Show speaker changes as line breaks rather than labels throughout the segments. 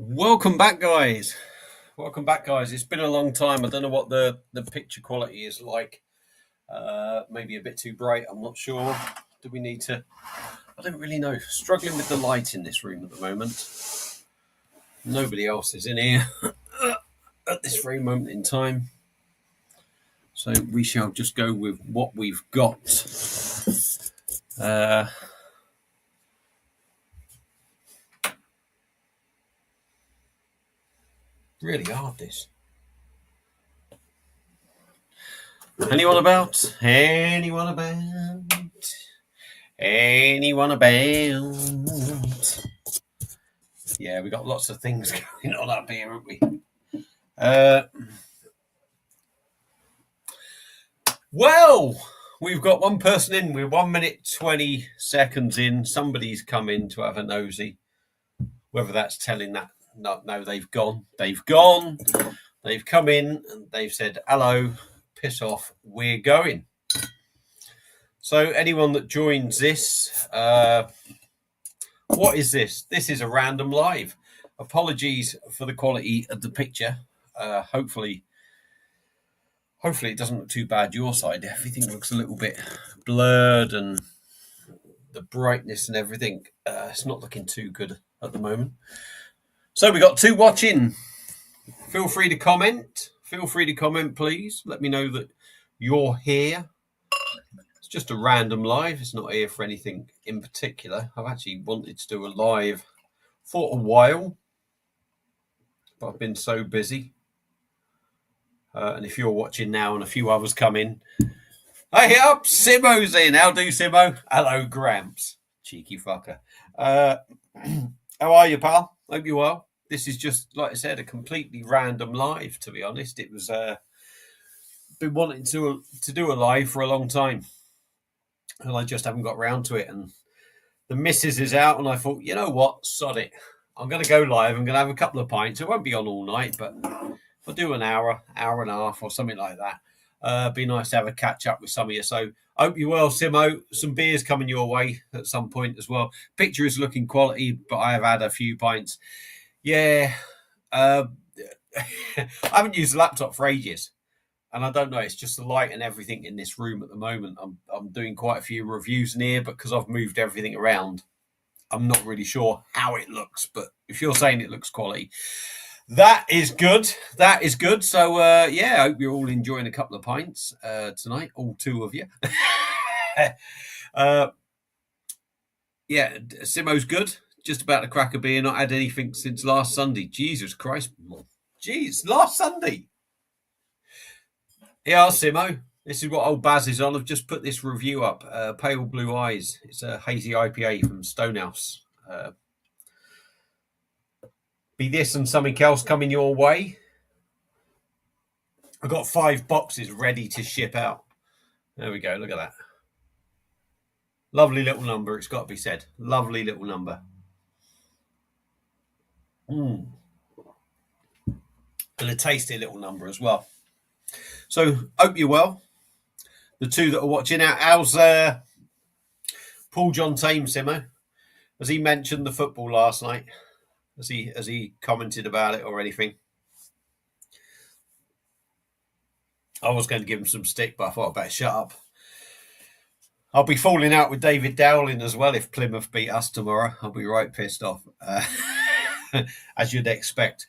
Welcome back, guys. Welcome back, guys. It's been a long time. I don't know what the picture quality is like. Maybe a bit too bright. I'm not sure. Do we need to? I don't really know. Struggling with the light in this room at the moment. Nobody else is in here at this very moment in time. So we shall just go with what we've got. Really hard, this. Anyone about? Anyone about? Anyone about? Yeah, we got lots of things going on up here, haven't we? Well, we've got one person in. We're 1 minute 20 seconds in. Somebody's come in to have a nosy. Whether that's telling that no, they've gone. They've gone. They've come in and they've said, hello, piss off, we're going. So anyone that joins this, what is this? This is a random live. Apologies for the quality of the picture. Hopefully it doesn't look too bad your side. Everything looks a little bit blurred and the brightness and everything. It's not looking too good at the moment. So we got two watching. Feel free to comment. Feel free to comment, please. Let me know that you're here. It's just a random live. It's not here for anything in particular. I've actually wanted to do a live for a while, but I've been so busy. And if you're watching now and a few others come in, hey up, Simo's in. How do, Simo? Hello, Gramps. Cheeky fucker. How are you, pal? Hope you're well. This is just, like I said, a completely random live, to be honest. It was been wanting to do a live for a long time, and I just haven't got round to it. And the missus is out, and I thought, you know what? Sod it. I'm going to go live. I'm going to have a couple of pints. It won't be on all night, but I'll do an hour and a half or something like that. Be nice to have a catch up with some of you. So I hope you're well, Simo. Some beers coming your way at some point as well. Picture is looking quality, but I have had a few pints. Yeah. I haven't used the laptop for ages. And I don't know, it's just the light and everything in this room at the moment. I'm doing quite a few reviews in here, but because I've moved everything around, I'm not really sure how it looks. But if you're saying it looks quality, that is good. That is good. So, yeah, I hope you're all enjoying a couple of pints tonight, all two of you. Yeah, Simo's good. Just about to crack a beer. Not had anything since last Sunday. Jesus Christ. Jeez, last Sunday. Yeah, Simo. This is what old Baz is on. I've just put this review up. Pale Blue Eyes. It's a hazy IPA from Stonehouse. Be this and something else coming your way. I've got 5 boxes ready to ship out. There we go. Look at that. Lovely little number. It's got to be said. Lovely little number. And a tasty little number as well. So, hope you're well. The two that are watching out, how's Paul John Tame, Simo? Has he mentioned the football last night? Has he commented about it or anything? I was going to give him some stick, but I thought I'd better shut up. I'll be falling out with David Dowling as well if Plymouth beat us tomorrow. I'll be right pissed off, as you'd expect.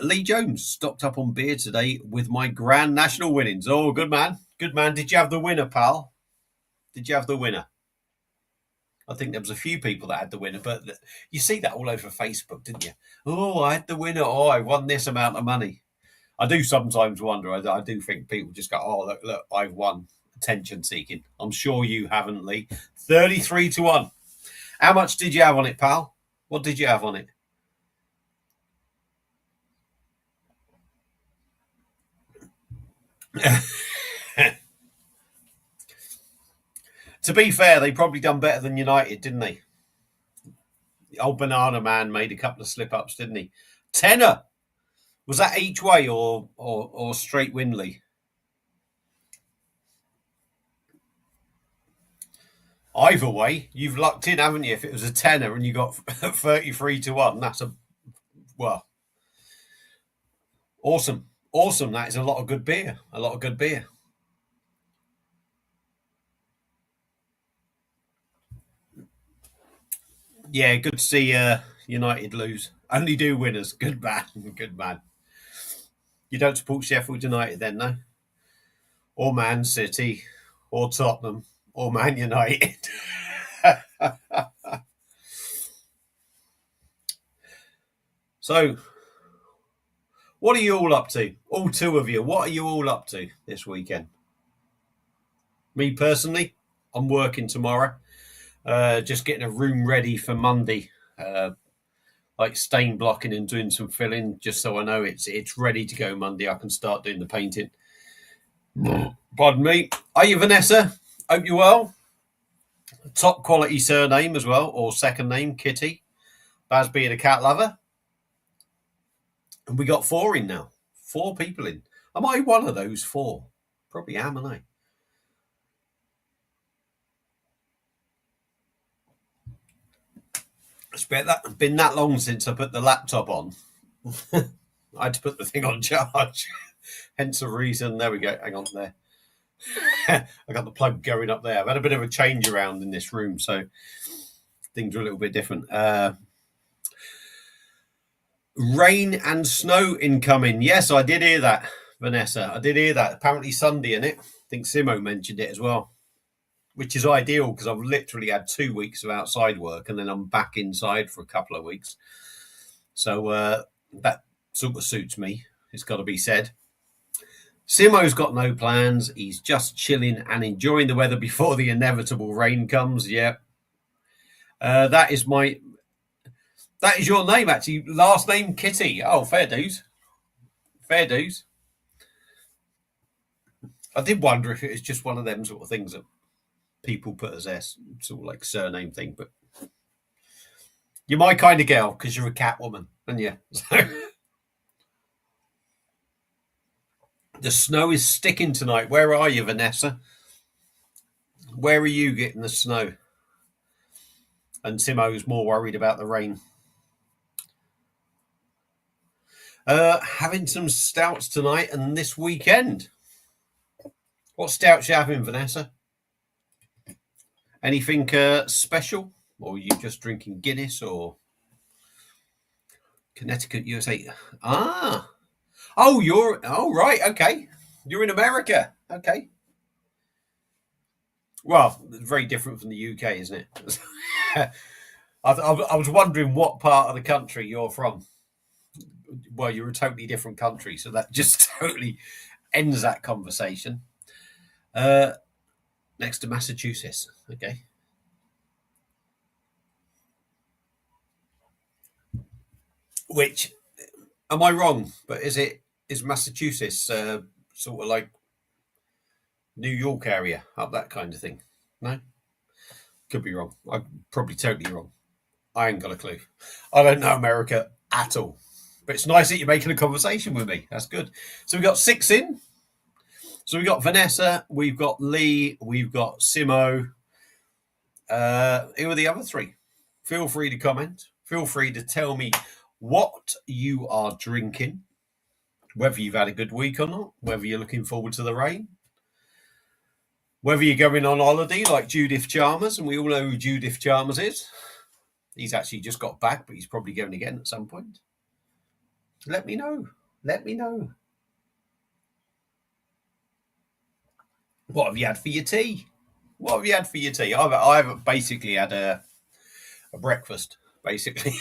Lee Jones stocked up on beer today with my Grand National winnings. Oh, good man. Good man. Did you have the winner, pal? Did you have the winner? I think there was a few people that had the winner, but you see that all over Facebook, didn't you? Oh, I had the winner. Oh, I won this amount of money. I do sometimes wonder. I do think people just go, oh, look, I've won. Attention seeking. I'm sure you haven't, Lee. 33-1. How much did you have on it, pal? What did you have on it? To be fair, they probably done better than United, didn't they? The old banana man made a couple of slip-ups, didn't he? Tenner. Was that each way or straight win, Lee? Either way, you've lucked in, haven't you? If it was a tenner and you got 33-1, that's a Well, awesome. Awesome. That is a lot of good beer. A lot of good beer. Yeah, good to see United lose. Only do winners. Good man. Good man. You don't support Sheffield United then, no? Or Man City, or Tottenham, or Man United. So, what are you all up to? All two of you. What are you all up to this weekend? Me personally, I'm working tomorrow. Just getting a room ready for Monday. Like stain blocking and doing some filling, just so I know it's ready to go Monday. I can start doing the painting. Pardon me. Are you Vanessa? Hope you're well. Top quality surname as well, or second name, Kitty. Baz being a cat lover. And we got 4 in now. 4 people in. Am I one of those 4? Probably am, aren't I? It's been that long since I put the laptop on. I had to put the thing on charge. Hence the reason. There we go. Hang on there. I got the plug going up there. I've had a bit of a change around in this room, so things are a little bit different. Rain and snow incoming. Yes, I did hear that, Vanessa. I did hear that. Apparently Sunday, in it. I think Simo mentioned it as well, which is ideal because I've literally had 2 weeks of outside work and then I'm back inside for a couple of weeks. So that sort of suits me. It's got to be said. Simo's got no plans. He's just chilling and enjoying the weather before the inevitable rain comes. Yeah. That is your name, actually. Last name, Kitty. Oh, fair dues. Fair dues. I did wonder if it was just one of them sort of things that people put as their sort of like surname thing, but you're my kind of girl because you're a cat woman, and yeah. So the snow is sticking tonight. Where are you, Vanessa? Where are you getting the snow? And Simo's more worried about the rain. Having some stouts tonight and this weekend. What stouts you having, Vanessa? Anything special? Or are you just drinking Guinness or Connecticut, USA? Ah. Oh, right. Okay. You're in America. Okay. Well, very different from the UK, isn't it? I was wondering what part of the country you're from. Well, you're a totally different country, so that just totally ends that conversation. Next to Massachusetts. Okay. Which, am I wrong? But is Massachusetts sort of like New York area, up that kind of thing? No? Could be wrong. I'm probably totally wrong. I ain't got a clue. I don't know America at all. But it's nice that you're making a conversation with me. That's good. So we've got 6 in. So we've got Vanessa, we've got Lee, we've got Simo. Who are the other 3? Feel free to comment. Feel free to tell me what you are drinking, whether you've had a good week or not, whether you're looking forward to the rain, whether you're going on holiday like Judith Chalmers, and we all know who Judith Chalmers is. He's actually just got back, but he's probably going again at some point. Let me know. Let me know. What have you had for your tea? What have you had for your tea? I've basically had a breakfast, basically.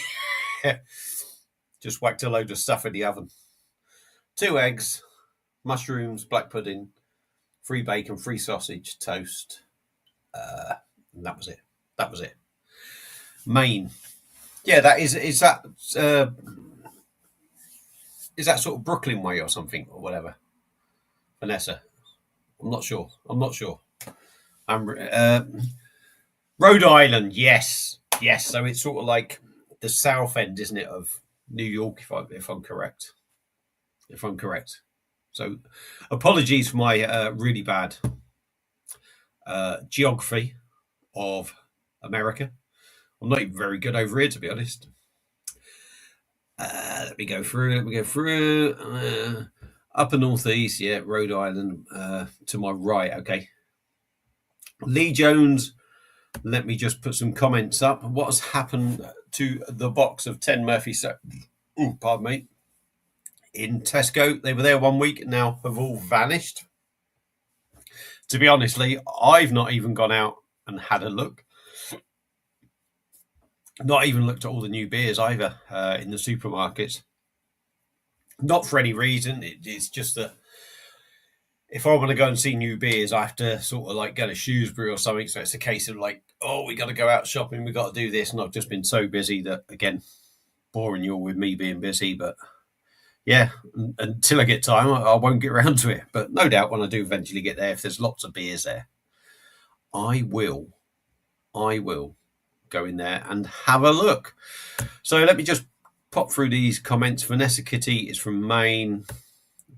Just whacked a load of stuff in the oven. 2 eggs, mushrooms, black pudding, 3 bacon, 3 sausage, toast. And that was it. That was it. Maine. Yeah, that is that sort of Brooklyn way or something or whatever? Vanessa. I'm not sure. Rhode Island, yes. So it's sort of like the south end, isn't it, of New York, if I'm correct. So apologies for my really bad geography of America. I'm not even very good over here, to be honest. Let me go through. Upper northeast, yeah, Rhode Island to my right. Okay. Lee Jones, let me just put some comments up. What has happened to the box of 10 Murphy? Pardon me. In Tesco, they were there 1 week, now have all vanished. To be honest, Lee, I've not even gone out and had a look. Not even looked at all the new beers either in the supermarkets. Not for any reason. It's just that if I want to go and see new beers, I have to sort of like go to Shrewsbury or something. So it's a case of like, oh, we got to go out shopping. We got to do this. And I've just been so busy that, again, boring you all with me being busy. But yeah, until I get time, I won't get around to it. But no doubt when I do eventually get there, if there's lots of beers there, I will go in there and have a look. So let me just pop through these comments. Vanessa Kitty is from Maine,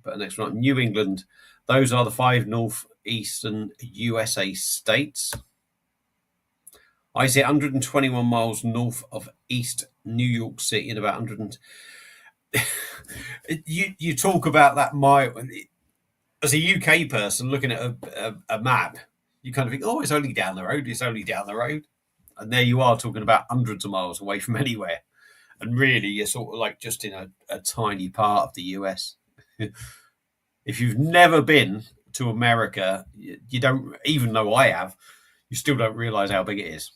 but next one, New England. Those are the 5 northeastern USA states. I say 121 miles north of East New York City and about 100. You talk about that mile. As a UK person looking at a map, you kind of think, oh, it's only down the road. It's only down the road. And there you are talking about hundreds of miles away from anywhere. And really, you're sort of like just in a tiny part of the US. If you've never been to America, you don't, even though I have, you still don't realize how big it is.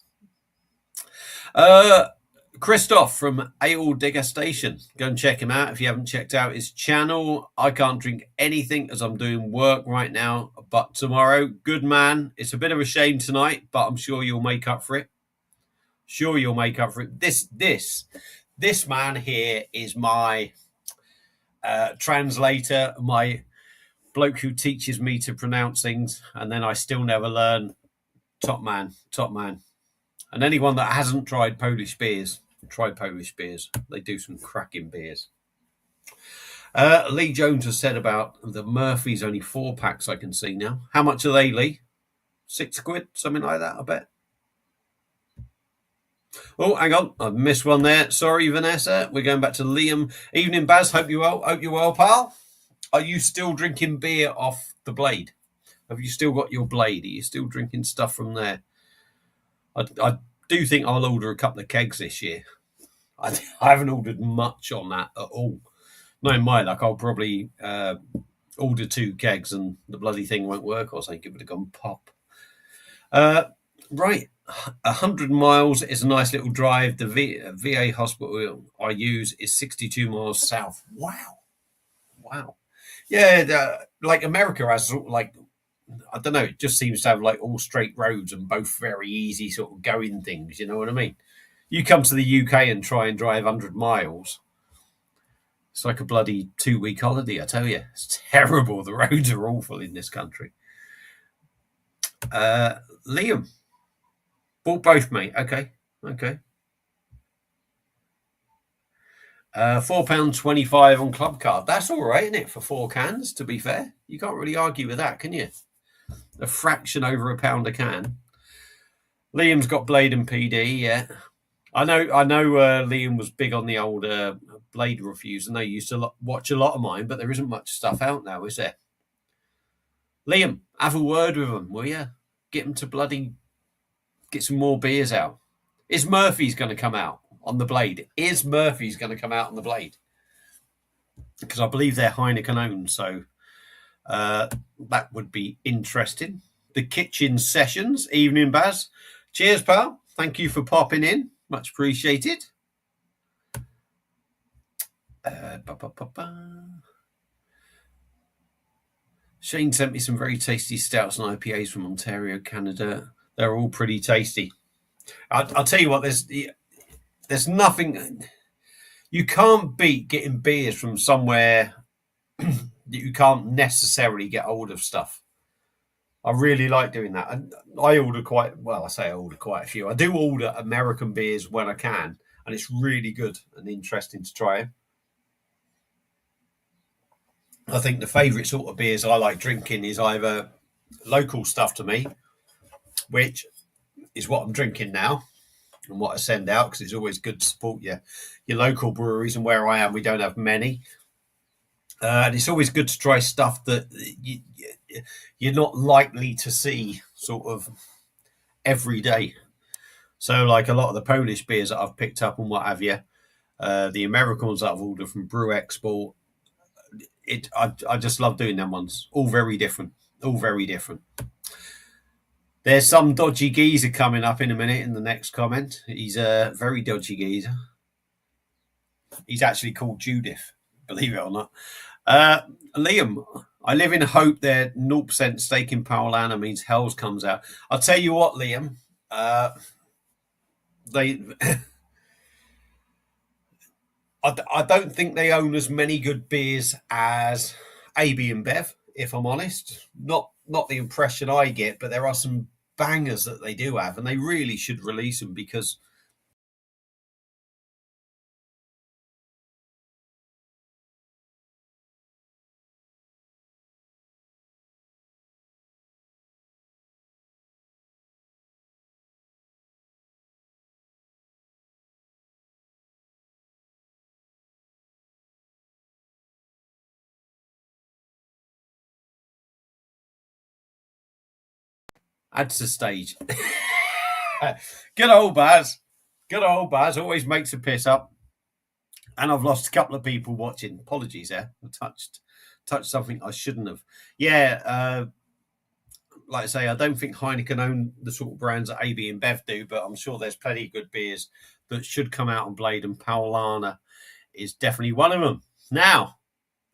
Christoph from Ale Digger Station. Go and check him out if you haven't checked out his channel. I can't drink anything as I'm doing work right now, but tomorrow, good man. It's a bit of a shame tonight, but I'm sure you'll make up for it. This man here is my translator, my bloke who teaches me to pronounce things, and then I still never learn. Top man. And anyone that hasn't tried Polish beers, try Polish beers. They do some cracking beers. Lee Jones has said about the Murphy's, only 4 packs I can see now. How much are they, Lee? £6, something like that, I bet. Oh, hang on. I've missed one there. Sorry, Vanessa. We're going back to Liam. Evening, Baz. Hope you're well, pal. Are you still drinking beer off the Blade? Have you still got your Blade? Are you still drinking stuff from there? I do think I'll order a couple of kegs this year. I haven't ordered much on that at all. No, in my luck, I'll probably order 2 kegs and the bloody thing won't work or something. It would have gone pop. Right. 100 miles is a nice little drive. The VA hospital I use is 62 miles south. Wow. Yeah, like America has sort of like, I don't know, it just seems to have like all straight roads and both very easy sort of going things, you know what I mean? You come to the UK and try and drive 100 miles, it's like a bloody 2-week holiday, I tell you. It's terrible. The roads are awful in this country. Liam. Bought both, mate. Okay. £4.25 on Club Card. That's all right, isn't it, for 4 cans, to be fair? You can't really argue with that, can you? A fraction over £1 a can. Liam's got Blade and PD, yeah. I know Liam was big on the old Blade reviews, and they used to watch a lot of mine, but there isn't much stuff out now, is there? Liam, have a word with them, will you? Get them to bloody get some more beers out. Is Murphy's going to come out on the Blade? Is Murphy's going to come out on the Blade? Because I believe they're Heineken owned, so that would be interesting. The Kitchen Sessions, evening, Baz. Cheers, pal. Thank you for popping in. Much appreciated. Shane sent me some very tasty stouts and IPAs from Ontario, Canada. They're all pretty tasty. I'll tell you what, there's nothing. You can't beat getting beers from somewhere that you can't necessarily get hold of stuff. I really like doing that. And I order quite a few. I do order American beers when I can, and it's really good and interesting to try. I think the favourite sort of beers I like drinking is either local stuff to me, which is what I'm drinking now, and what I send out, because it's always good to support your local breweries. And where I am, we don't have many. And it's always good to try stuff that you're not likely to see sort of every day. So, like a lot of the Polish beers that I've picked up and what have you, the American ones that I've ordered from Brew Export, I just love doing them ones. All very different. All very different. There's some dodgy geezer coming up in a minute in the next comment. He's a very dodgy geezer. He's actually called Judith, believe it or not. Liam, I live in hope that 0% stake in Paulaner means Hells comes out. I'll tell you what, Liam. They, I don't think they own as many good beers as AB InBev, if I'm honest. Not the impression I get, but there are some bangers that they do have, and they really should release them because adds the stage. Good old Baz. Good old Baz always makes a piss up. And I've lost a couple of people watching. Apologies there. I touched something I shouldn't have. Yeah, like I say, I don't think Heineken own the sort of brands that AB InBev do, but I'm sure there's plenty of good beers that should come out on Blade, and Paulaner is definitely one of them. Now,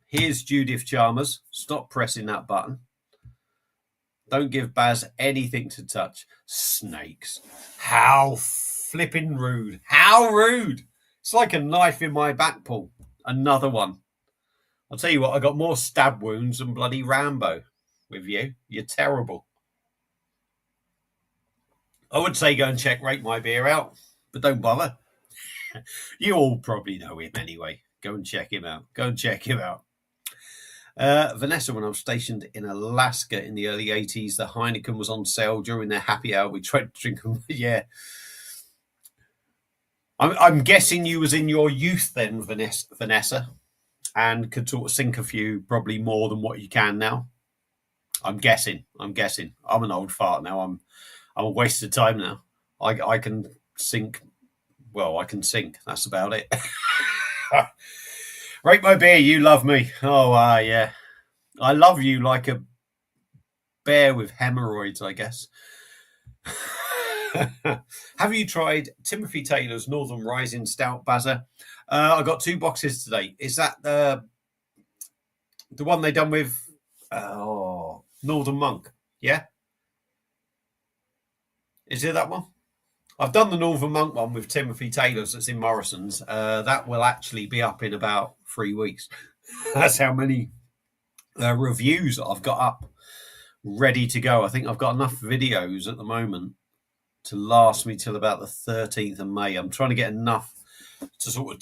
here's Judith Chalmers. Stop pressing that button. Don't give Baz anything to touch. Snakes. How flipping rude. How rude. It's like a knife in my back, Paul. Another one. I'll tell you what, I got more stab wounds than bloody Rambo with you. You're terrible. I would say go and check Rate My Beer out, but don't bother. You all probably know him anyway. Go and check him out. Go and check him out. Vanessa, when I was stationed in Alaska in the early 80s, the Heineken was on sale during their happy hour. We tried to drink them. Yeah. I'm guessing you was in your youth then, Vanessa, and could sort of sink a few, probably more than what you can now. I'm guessing. I'm an old fart now. I'm a waste of time now. I can sink. Well, I can sink. That's about it. Rate My Beer, you love me. Oh, yeah. I love you like a bear with hemorrhoids, I guess. Have you tried Timothy Taylor's Northern Rising Stout, Bazza? I got 2 boxes today. Is that the one they done with Northern Monk? Yeah? Is it that one? I've done the Northern Monk one with Timothy Taylor's that's in Morrison's. That will actually be up in about 3 weeks. That's how many reviews I've got up ready to go. I think I've got enough videos at the moment to last me till about the 13th of May. I'm trying to get enough to sort of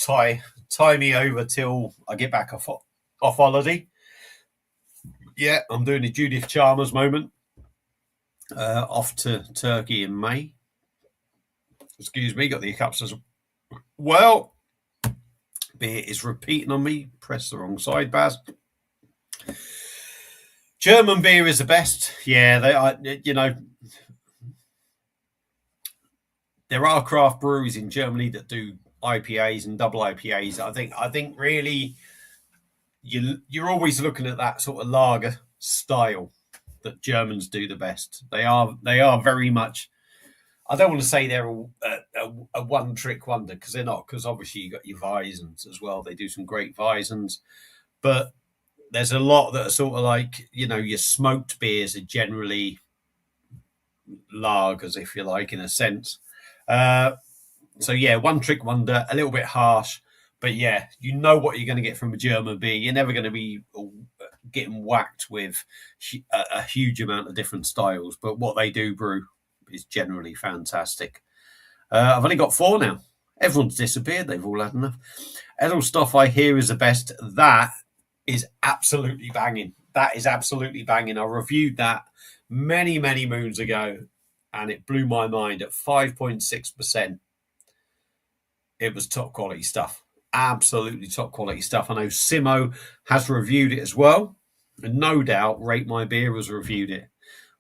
tie me over till I get back off holiday. Yeah, I'm doing a Judith Chalmers moment. Off to Turkey in May. Excuse me, got the hiccups as well. Beer is repeating on me. Press the wrong side, Baz. German beer is the best. Yeah, they are, you know, there are craft breweries in Germany that do IPAs and double IPAs. I think really you're always looking at that sort of lager style that Germans do the best. They are very much. I don't want to say they're a one-trick wonder, because they're not. Because obviously you got your Weissens as well. They do some great Weissens, but there's a lot that are sort of like, you know, your smoked beers are generally lagers, if you like, in a sense. So yeah, one-trick wonder, a little bit harsh, but yeah, you know what you're going to get from a German beer. You're never going to be getting whacked with a huge amount of different styles, but what they do brew is generally fantastic. I've only got 4 now. Everyone's disappeared. They've all had enough. Edelstoff, I hear, is the best. That is absolutely banging. That is absolutely banging. I reviewed that many, many moons ago, and it blew my mind at 5.6%. it was top quality stuff. Absolutely top quality stuff. I know Simo has reviewed it as well. And no doubt Rate My Beer has reviewed it.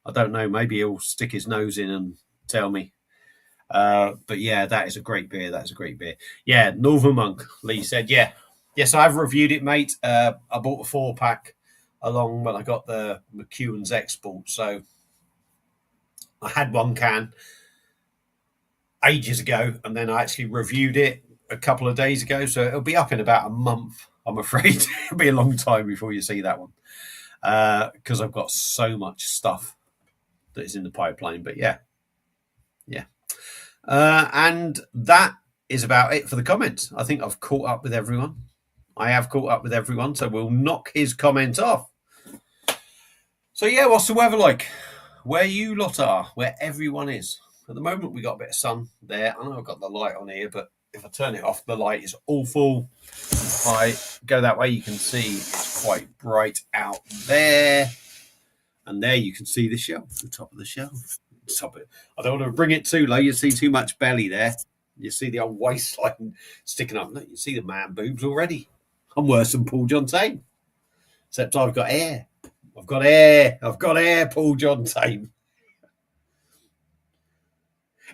I don't know. Maybe he'll stick his nose in and tell me. But yeah, that is a great beer. That is a great beer. Yeah, Northern Monk, Lee said. Yeah. Yes, I've reviewed it, mate. I bought a 4-pack along when I got the McEwen's Export. So I had 1 can ages ago, and then I actually reviewed it a couple of days ago. So it'll be up in about a month, I'm afraid. It'll be a long time before you see that one. Because I've got so much stuff that is in the pipeline. But yeah. And that is about it for the comments. I think I've caught up with everyone. I have caught up with everyone, so we'll knock his comment off. So yeah, what's the weather like? Where you lot are, where everyone is. At the moment, we got a bit of sun there. I know I've got the light on here, but if I turn it off, the light is awful. If I go that way, you can see it's quite bright out there. And there you can see the shelf, the top of the shelf. Stop it. I don't want to bring it too low. You see too much belly there. You see the old waistline sticking up. Look, you see the man boobs already. I'm worse than Paul John Tame. Except I've got air. I've got air, Paul John Tame.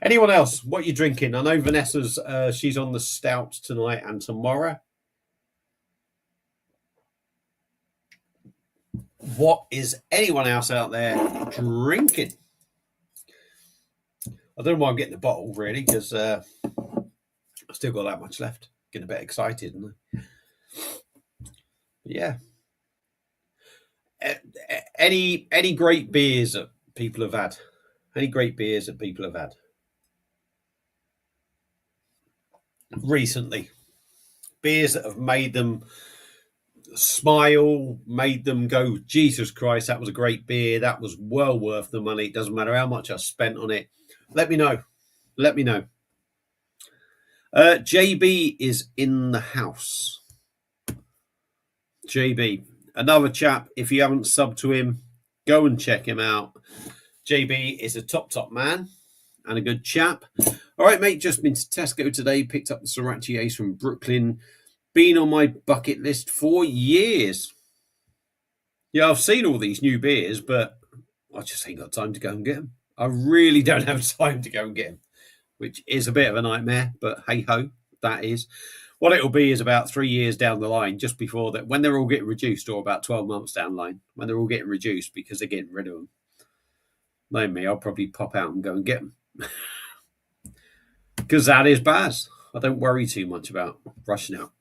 Anyone else? What are you drinking? I know Vanessa's, she's on the stout tonight and tomorrow. What is anyone else out there drinking? I don't know why I'm getting the bottle, really, because I've still got that much left. Getting a bit excited, isn't I? Yeah. Any great beers that people have had? Any great beers that people have had? Recently. Beers that have made them smile, made them go, Jesus Christ, that was a great beer. That was well worth the money. It doesn't matter how much I spent on it. Let me know. Let me know. JB is in the house. JB, another chap. If you haven't subbed to him, go and check him out. JB is a top man and a good chap. All right, mate, just been to Tesco today, picked up the Sriracha Ace from Brooklyn. Been on my bucket list for years. Yeah, I've seen all these new beers, but I just ain't got time to go and get them. I really don't have time to go and get them, which is a bit of a nightmare, but hey-ho, that is. What it'll be is about 3 years down the line, just before that, when they're all getting reduced, or about 12 months down the line, when they're all getting reduced because they're getting rid of them. Knowing me, I'll probably pop out and go and get them. Because that is Baz. I don't worry too much about rushing out.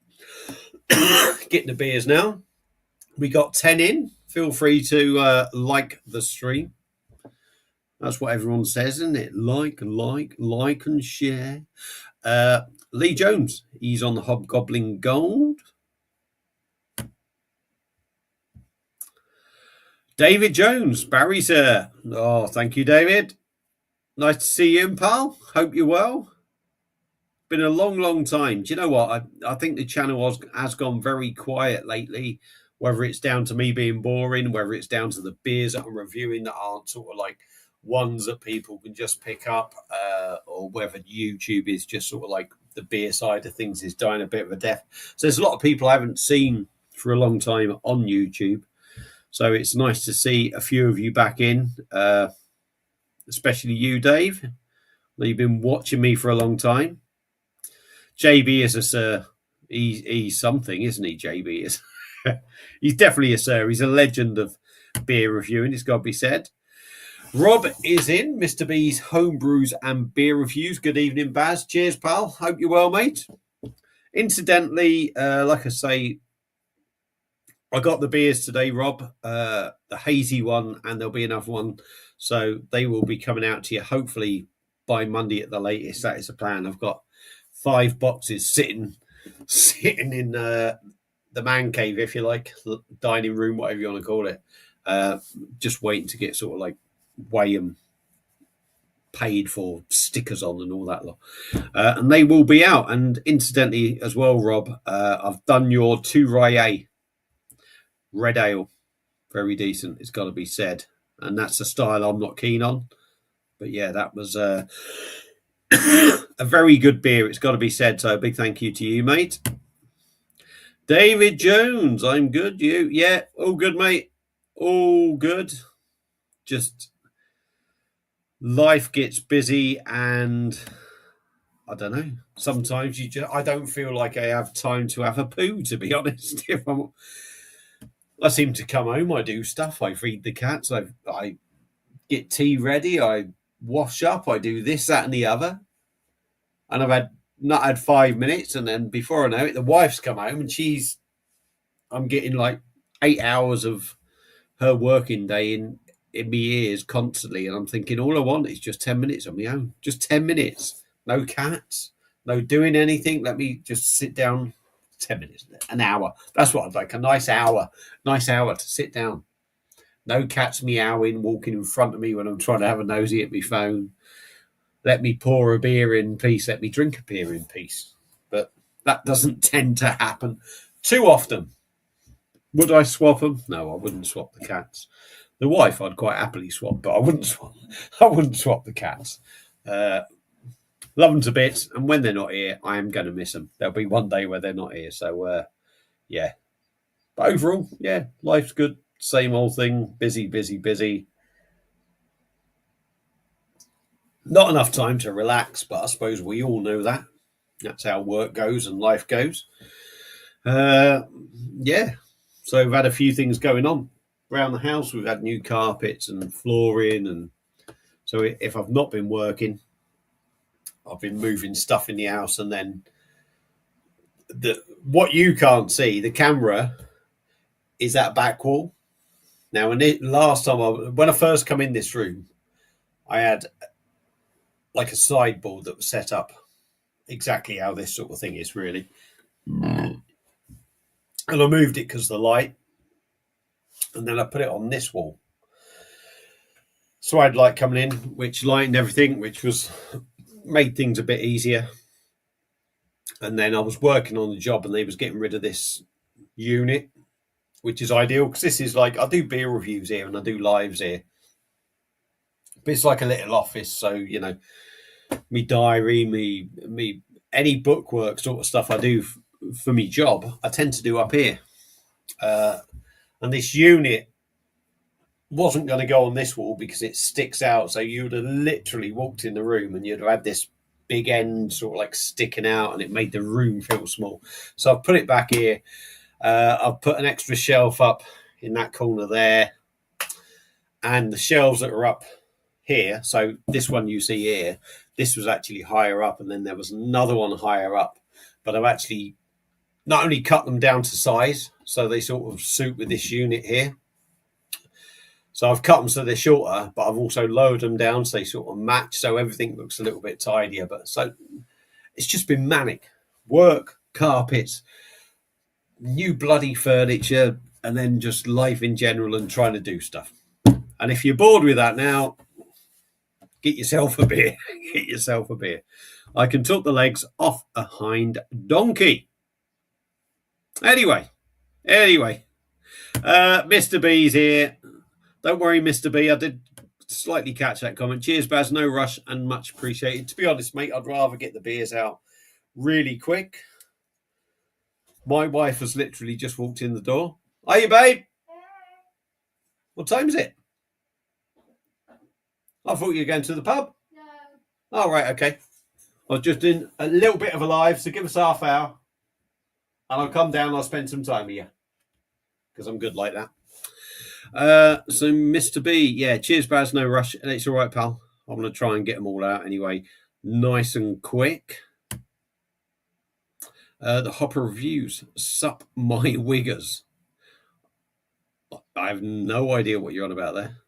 Getting the beers now. We got 10 in. Feel free to like the stream. That's what everyone says, isn't it? Like and share. Lee Jones, he's on the Hobgoblin Gold. David Jones, Barry's here. Oh, thank you, David. Nice to see you, pal. Hope you're well. Been a long time. Do you know what? I think the channel has gone very quiet lately, whether it's down to me being boring, whether it's down to the beers that I'm reviewing that aren't sort of like ones that people can just pick up, or whether YouTube is just sort of like the beer side of things is dying a bit of a death. So there's a lot of people I haven't seen for a long time on YouTube. So it's nice to see a few of you back in, especially you, Dave. You've been watching me for a long time. JB is a sir. He's something, isn't he? JB is. He's definitely a sir. He's a legend of beer reviewing, it's got to be said. Rob is in, Mr. B's Homebrews and Beer Reviews. Good evening, Baz. Cheers, pal. Hope you're well, mate. Incidentally, like I say, I got the beers today, Rob, the hazy one, and there'll be another one. So they will be coming out to you, hopefully, by Monday at the latest. That is the plan. I've got 5 boxes sitting in the man cave, if you like, dining room, whatever you want to call it. Just waiting to get sort of like weigh them, paid for, stickers on and all that lot. And they will be out. And incidentally as well, Rob, I've done your 2 Rye Red Ale. Very decent, it's got to be said. And that's a style I'm not keen on. But yeah, that was A very good beer, it's got to be said. So a big thank you to you, mate. David Jones, I'm good. You? Yeah, all good, mate. All good. Just life gets busy, and I don't know. Sometimes I don't feel like I have time to have a poo, to be honest. I seem to come home, I do stuff, I feed the cats, I get tea ready, I wash up, I do this, that, and the other, and I've not had 5 minutes, and then before I know it, the wife's come home, and I'm getting like 8 hours of her working day in my ears constantly, and I'm thinking all I want is just 10 minutes on my own, just 10 minutes, no cats, no doing anything. Let me just sit down. 10 minutes, an hour. That's what I'd like. A nice hour to sit down. No cats meowing, walking in front of me when I'm trying to have a nosy at my phone. Let me pour a beer in peace. Let me drink a beer in peace. But that doesn't tend to happen too often. Would I swap them? No, I wouldn't swap the cats. The wife I'd quite happily swap, but I wouldn't swap the cats. Love them to bits, and when they're not here, I am going to miss them. There'll be one day where they're not here, so yeah. But overall, yeah, life's good. Same old thing, busy. Not enough time to relax, but I suppose we all know that. That's how work goes and life goes. Yeah, so we've had a few things going on around the house. We've had new carpets and flooring, and so if I've not been working, I've been moving stuff in the house, and then what you can't see, the camera, is that back wall. Now, last time when I first come in this room, I had like a sideboard that was set up exactly how this sort of thing is, really. And I moved it because of the light, and then I put it on this wall. So I had light coming in, which lightened everything, which made things a bit easier. And then I was working on the job, and they was getting rid of this unit, which is ideal because this is like, I do beer reviews here and I do lives here, but it's like a little office. So, you know, me diary, me any bookwork sort of stuff I do for me job, I tend to do up here. And this unit wasn't going to go on this wall because it sticks out. So you would have literally walked in the room and you'd have had this big end sort of like sticking out, and it made the room feel small. So I've put it back here. I've put an extra shelf up in that corner there, and the shelves that are up here. So this one you see here, this was actually higher up, and then there was another one higher up. But I've actually not only cut them down to size, so they sort of suit with this unit here. So I've cut them so they're shorter, but I've also lowered them down so they sort of match, so everything looks a little bit tidier. But so it's just been manic. Work, carpets, new bloody furniture, and then just life in general and trying to do stuff. And if you're bored with that now, get yourself a beer. Get yourself a beer. I can talk the legs off a hind donkey. Anyway, Mr. B's here. Don't worry, Mr. B. I did slightly catch that comment. Cheers, Baz. No rush and much appreciated. To be honest, mate, I'd rather get the beers out really quick. My wife has literally just walked in the door. Are you, babe? What time is it? I thought you were going to the pub. No. Oh, right, okay. I was just in a little bit of a live, so give us half hour. And I'll come down and I'll spend some time with you. Because I'm good like that. So Mr. B, yeah, cheers, Baz, no rush. It's all right, pal. I'm going to try and get them all out anyway. Nice and quick. The Hopper Reviews, sup my wiggers. I have no idea what you're on about there.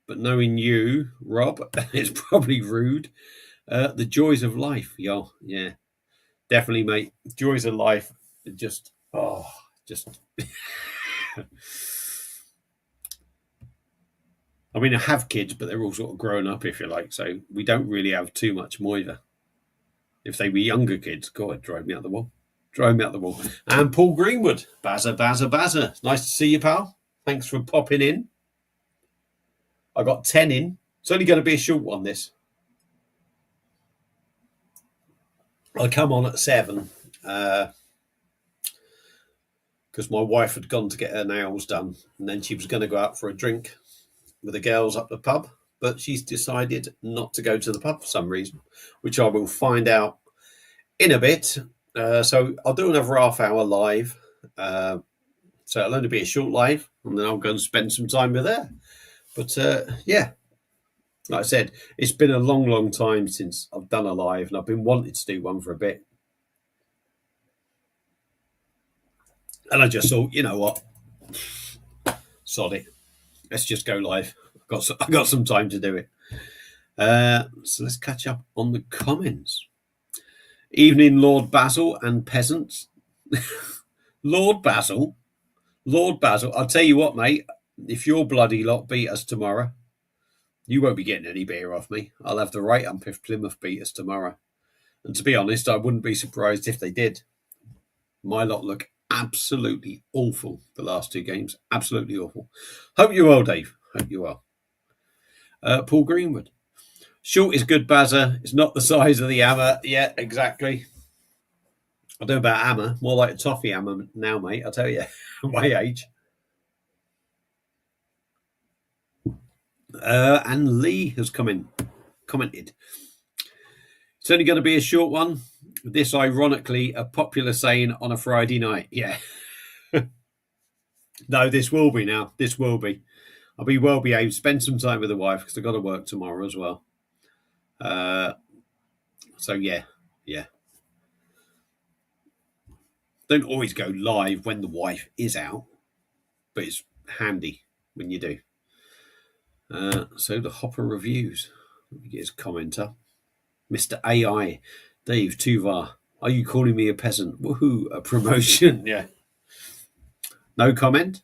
But knowing you, Rob, it's probably rude. The joys of life, yo. Yeah, definitely, mate. Joys of life, just. I mean, I have kids, but they're all sort of grown up, if you like. So we don't really have too much moider. If they were younger kids, God, drive me out the wall. Drive me out the wall. And Paul Greenwood, Bazza. Nice to see you, pal. Thanks for popping in. I got 10 in. It's only going to be a short one, this. I come on at 7 because my wife had gone to get her nails done, and then she was going to go out for a drink with the girls up the pub, but she's decided not to go to the pub for some reason, which I will find out in a bit. So I'll do another half-hour live. So it'll only be a short live, and then I'll go and spend some time with her. But yeah, like I said, it's been a long, long time since I've done a live, and I've been wanting to do one for a bit. And I just thought, you know what, sod it, let's just go live. I've got some time to do it. So let's catch up on the comments. Evening, Lord Basil and peasants. Lord Basil, I'll tell you what, mate, if your bloody lot beat us tomorrow, you won't be getting any beer off me. I'll have the right ump if Plymouth beat us tomorrow. And to be honest, I wouldn't be surprised if they did. My lot look absolutely awful the last 2 games. Absolutely awful. Hope you're well, Dave. Hope you're well. Paul Greenwood. Short is good, Bazza. It's not the size of the hammer. Yeah, exactly. I don't know about hammer. More like a toffee hammer now, mate. I'll tell you. My age. And Lee has commented. It's only going to be a short one. This, ironically, a popular saying on a Friday night. Yeah. No, this will be now. This will be. I'll be well behaved. Spend some time with the wife because I've got to work tomorrow as well. So, yeah. Don't always go live when the wife is out, but it's handy when you do. So the Hopper reviews. Let me get his comment up. Mr. AI, Dave Tuvar, are you calling me a peasant? Woohoo, a promotion. Yeah. No comment.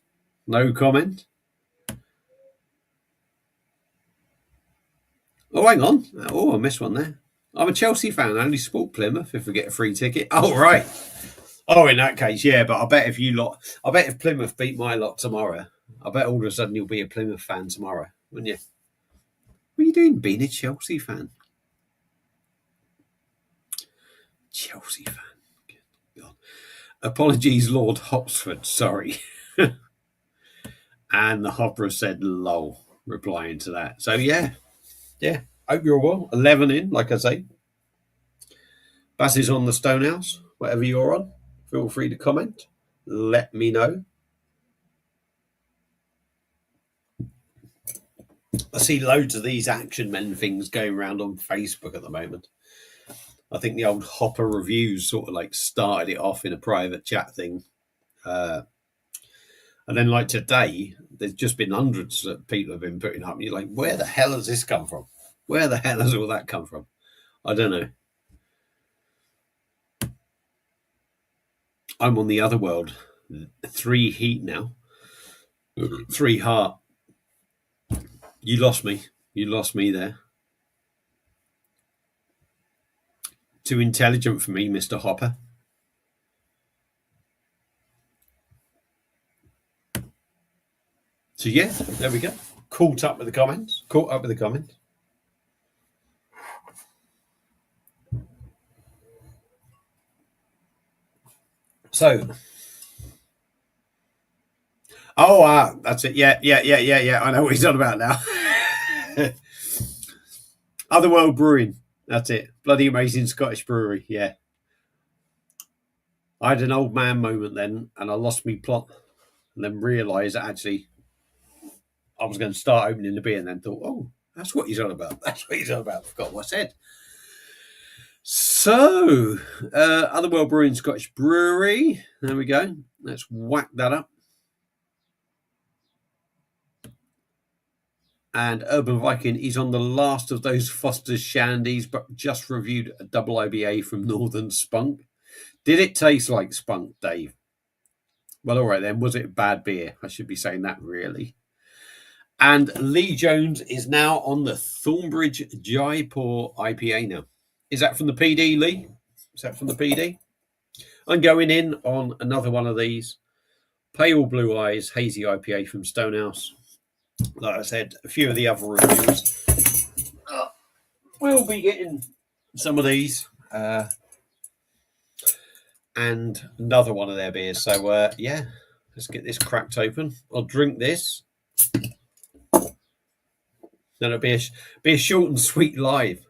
Oh, hang on. Oh, I missed one there. I'm a Chelsea fan. I only support Plymouth if we get a free ticket. Oh, right. Oh, in that case, yeah. But I bet if Plymouth beat my lot tomorrow, I bet all of a sudden you'll be a Plymouth fan tomorrow, wouldn't you? What are you doing being a Chelsea fan? Chelsea fan. Good God. Apologies, Lord Hopsford. Sorry. And the Hopper said, lol, replying to that. So, yeah. Hope you're well. 11 in, like I say. Bass is on the Stonehouse. Whatever you're on, feel free to comment. Let me know. I see loads of these Action Men things going around on Facebook at the moment. I think the old Hopper reviews sort of like started it off in a private chat thing. And then like today, there's just been hundreds that people have been putting up. And you're like, where the hell has this come from? Where the hell has all that come from? I don't know. I'm on the other world. 3 heat now. 3 heart. You lost me. You lost me there. Too intelligent for me, Mr. Hopper. So, yeah, there we go. Caught up with the comments. So, that's it. Yeah. I know what he's on about now. Otherworld Brewing. That's it. Bloody amazing Scottish brewery. Yeah. I had an old man moment then, and I lost my plot, and then realised that actually I was going to start opening the beer, and then thought, oh, that's what he's on about. Forgot what I said. So, Otherworld Brewing Scottish Brewery. There we go. Let's whack that up. And Urban Viking is on the last of those Foster's Shandies, but just reviewed a double IBA from Northern Spunk. Did it taste like spunk, Dave? Well, all right then. Was it bad beer? I should be saying that, really. And Lee Jones is now on the Thornbridge Jaipur IPA now. Is that from the PD, Lee? Is that from the PD? I'm going in on another one of these. Pale Blue Eyes Hazy IPA from Stonehouse. Like I said, a few of the other reviews. We'll be getting some of these. and another one of their beers. So yeah, let's get this cracked open. I'll drink this. Then it'll be a short and sweet live.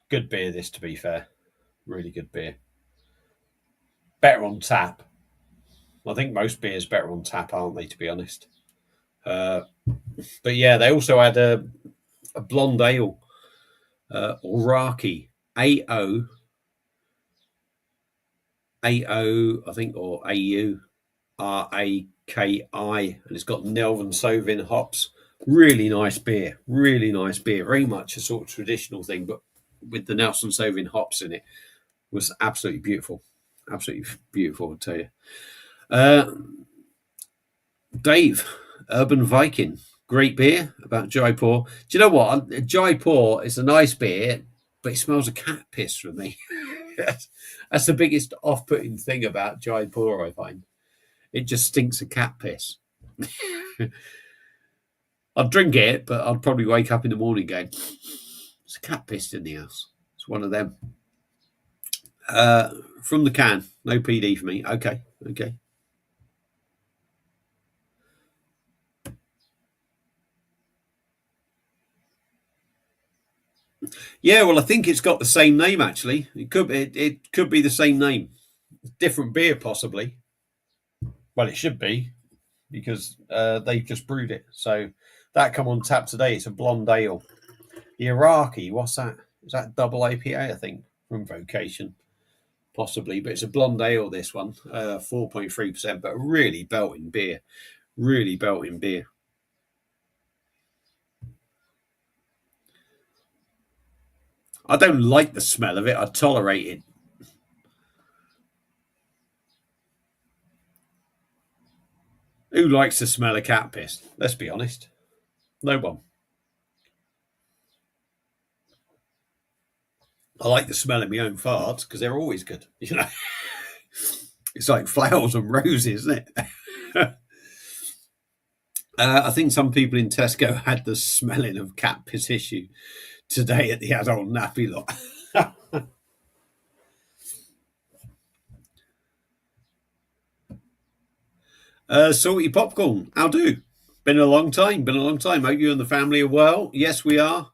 Good beer, this, to be fair. Really good beer. Better on tap. I think most beers better on tap, aren't they, to be honest? But yeah, they also had a blonde ale, Oraki, AO, I think, or AU, RAKI, and it's got Nelson Sauvin hops. Really nice beer. Really nice beer. Very much a sort of traditional thing, but with the Nelson Sauvin hops in it, was absolutely beautiful. Absolutely beautiful, I tell you. Dave, Urban Viking, great beer about Jaipur. Do you know what? Jaipur is a nice beer, but it smells of cat piss from me. That's the biggest off-putting thing about Jaipur, I find. It just stinks of cat piss. I'd drink it, but I'd probably wake up in the morning going, "There's a cat piss in the house." It's one of them. From the can, no PD for me. Okay. Yeah, well, I think it's got the same name actually. It could be the same name, different beer possibly. Well, it should be because they've just brewed it. So that come on tap today. It's a blonde ale. The Iraqi, what's that? Is that double IPA? I think from Vocation, possibly. But it's a blonde ale. This one, 4.3%, but really belting beer. Really belting beer. I don't like the smell of it. I tolerate it. Who likes the smell of cat piss? Let's be honest. No one. I like the smell of my own farts because they're always good. You know, it's like flowers and roses, isn't it? I think some people in Tesco had the smelling of cat piss issue today at the adult nappy lot. Salty popcorn, how do? Been a long time. Hope you and the family are well. Yes, we are.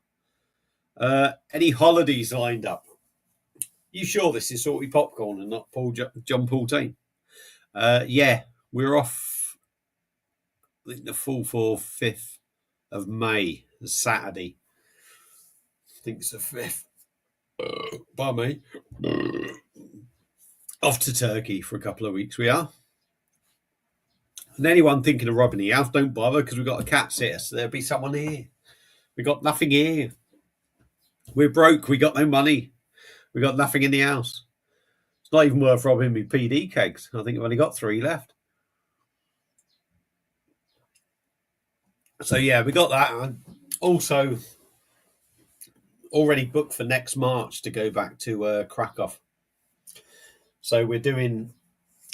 Any holidays lined up? You sure this is salty popcorn and not John Paul Tane? Yeah, we're off. I think the 5th of May, the Saturday. I think it's the 5th. Bye, mate. Off to Turkey for a couple of weeks. We are. And anyone thinking of robbing the house, don't bother because we've got a cat sitter, so there'll be someone here. We got nothing here. We're broke. We got no money. We got nothing in the house. It's not even worth robbing me PD kegs. I think I've only got 3 left. So yeah, we got that. And also, already booked for next March to go back to Krakow. So we're doing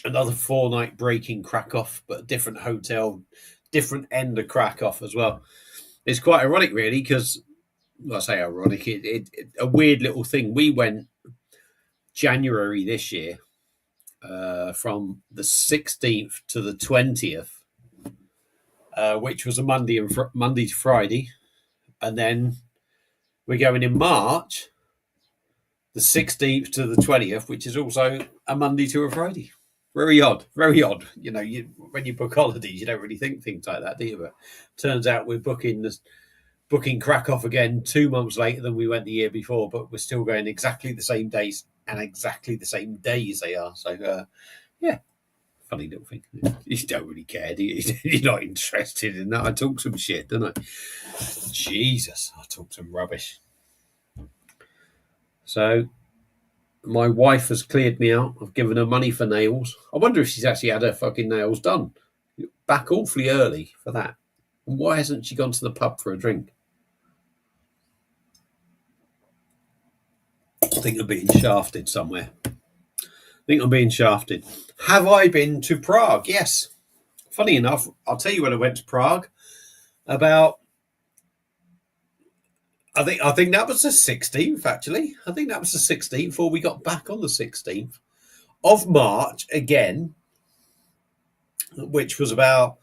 another 4-night break in Krakow, but a different hotel, different end of Krakow as well. It's quite ironic, really, because I say ironic. It a weird little thing. We went January this year, from the 16th to the 20th, which was a Monday to Friday, and then we're going in March, the 16th to the 20th, which is also a Monday to a Friday. Very odd. You know, when you book holidays, you don't really think things like that, do you? But turns out we're booking Krakow again 2 months later than we went the year before, but we're still going exactly the same days and exactly the same days they are. So, yeah, funny little thing. You don't really care, do you? You're not interested in that. I talk some shit, don't I? Jesus, I talk some rubbish. So, my wife has cleared me out. I've given her money for nails. I wonder if she's actually had her fucking nails done. Back awfully early for that. And why hasn't she gone to the pub for a drink? I think I'm being shafted somewhere. Have I been to Prague? Yes. Funny enough, I'll tell you when I went to Prague. About I think that was the 16th. Actually, I think that was the 16th, or we got back on the 16th of March again, which was about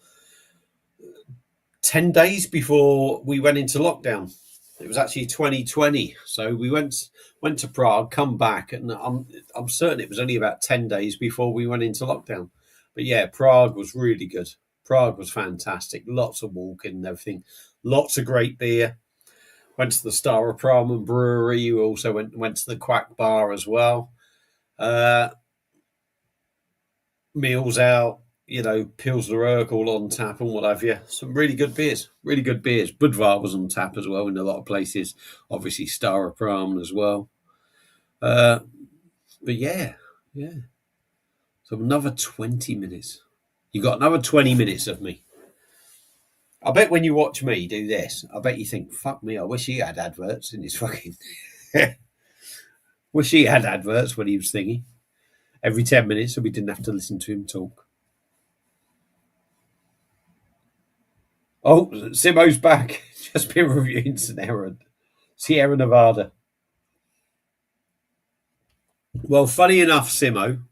10 days before we went into lockdown. It was actually 2020, so we went to Prague, come back, and I'm certain it was only about 10 days before we went into lockdown. But yeah, Prague was really good. Prague was fantastic. Lots of walking and everything. Lots of great beer. Went to the Staropramen brewery. You also went to the Quack bar as well. Uh, Meals out, Pilsner Urquell on tap and what have you. Some really good beers, really good beers. Budvar was on tap as well in a lot of places. Obviously, Staropramen as well. Uh, but yeah. So another 20 minutes. You got another 20 minutes of me. I bet when you watch me do this, I bet you think, fuck me, I wish he had adverts in his fucking. Wish he had adverts when he was thingy every 10 minutes so we didn't have to listen to him talk. Oh, Simo's back. Just been reviewing Sierra Nevada. Well, funny enough, Simo,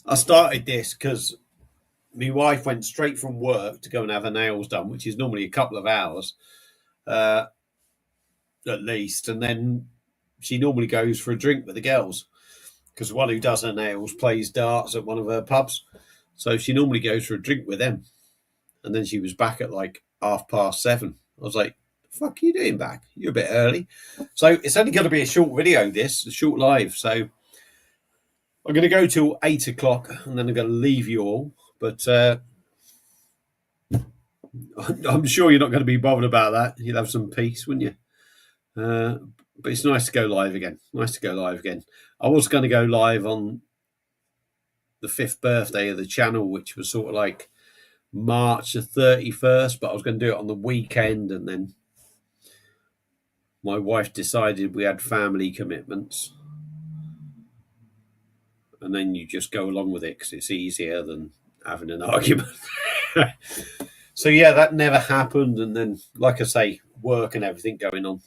I started this because my wife went straight from work to go and have her nails done, which is normally a couple of hours uh, at least. And then she normally goes for a drink with the girls because the one who does her nails plays darts at one of her pubs. So she normally goes for a drink with them. And then she was back at like 7:30. I was like, the fuck are you doing back? You're a bit early. So it's only going to be a short video, a short live. So I'm going to go till 8 o'clock and then I'm going to leave you all. But I'm sure you're not going to be bothered about that. You'll have some peace, wouldn't you? But it's nice to go live again. I was going to go live on the 5th birthday of the channel, which was sort of like March the 31st, but I was going to do it on the weekend, and then my wife decided we had family commitments, and then you just go along with it because it's easier than having an argument. So yeah, that never happened, and then, like I say, work and everything going on,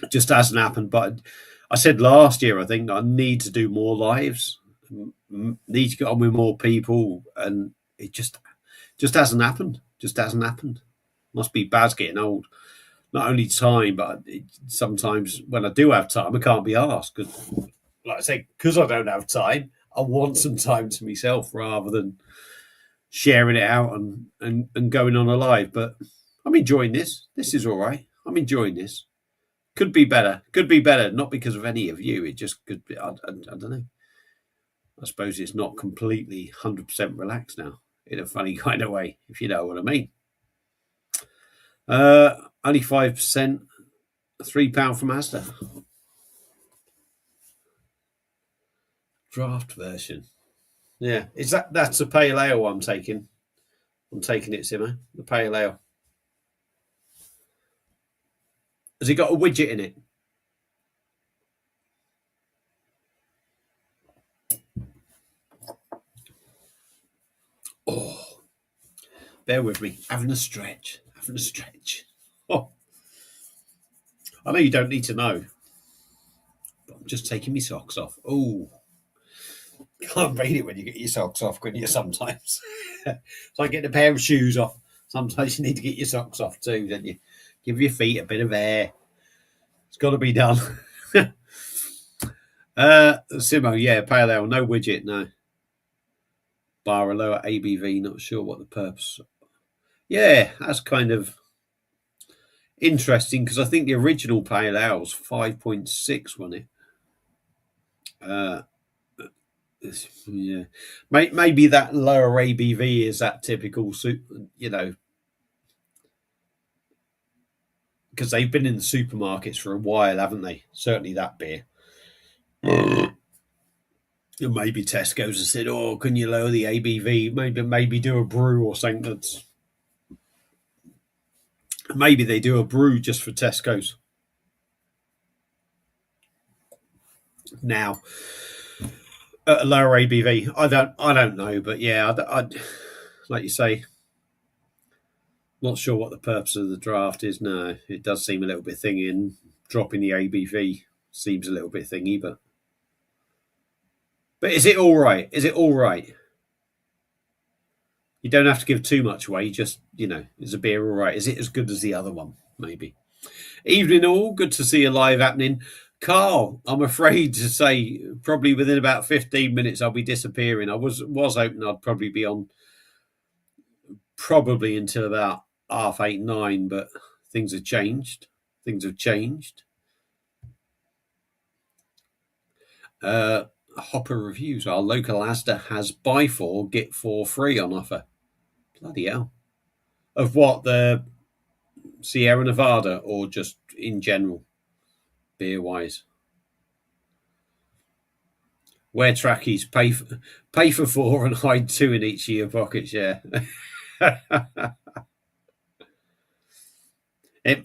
it just hasn't happened. But I said last year, I think I need to do more lives, need to get on with more people, and it just hasn't happened. Just hasn't happened. Must be Baz getting old. Not only time, but sometimes when I do have time, I can't be asked. Because, like I say, because I don't have time, I want some time to myself rather than sharing it out and going on a live. But I'm enjoying this. This is all right. I'm enjoying this. Could be better. Could be better. Not because of any of you. It just could be. I don't know. I suppose it's not completely 100% relaxed now in a funny kind of way, if you know what I mean. Only 5%, £3 from Asda. Draft version. Yeah, that's a pale ale I'm taking. I'm taking it, Simo. The pale ale. Has it got a widget in it? Oh, bear with me. Having a stretch. Oh, I know you don't need to know, but I'm just taking my socks off. Oh, can't read it when you get your socks off, can you? Sometimes it's like getting a pair of shoes off. Sometimes you need to get your socks off too, don't you? Give your feet a bit of air. It's got to be done. Simo, yeah, pale ale, no widget, no. Bar a lower ABV, not sure what the purpose. Yeah, that's kind of interesting because I think the original pale ale was 5.6, wasn't it? Yeah, maybe that lower ABV is that typical, because they've been in the supermarkets for a while, haven't they? Certainly that beer. Maybe Tesco's has said, "Oh, can you lower the ABV? Maybe do a brew or something that's." Maybe they do a brew just for Tesco's now at a lower ABV. I don't know, but yeah, I like you say, Not sure what the purpose of the draft is. No, it does seem a little bit thingy, and dropping the ABV seems a little bit thingy. But is it all right? Is it all right? You don't have to give too much away. Just, is a beer all right? Is it as good as the other one? Maybe. Evening all. Good to see you live happening. Carl, I'm afraid to say probably within about 15 minutes I'll be disappearing. I was hoping I'd probably be on probably until about 8:30, 9, but things have changed. Hopper reviews. Our local Asda has buy 4, get 4 free on offer. Bloody hell. Of what? The Sierra Nevada or just in general, beer-wise? Wear trackies, pay for 4 and hide 2 in each of your pockets, yeah.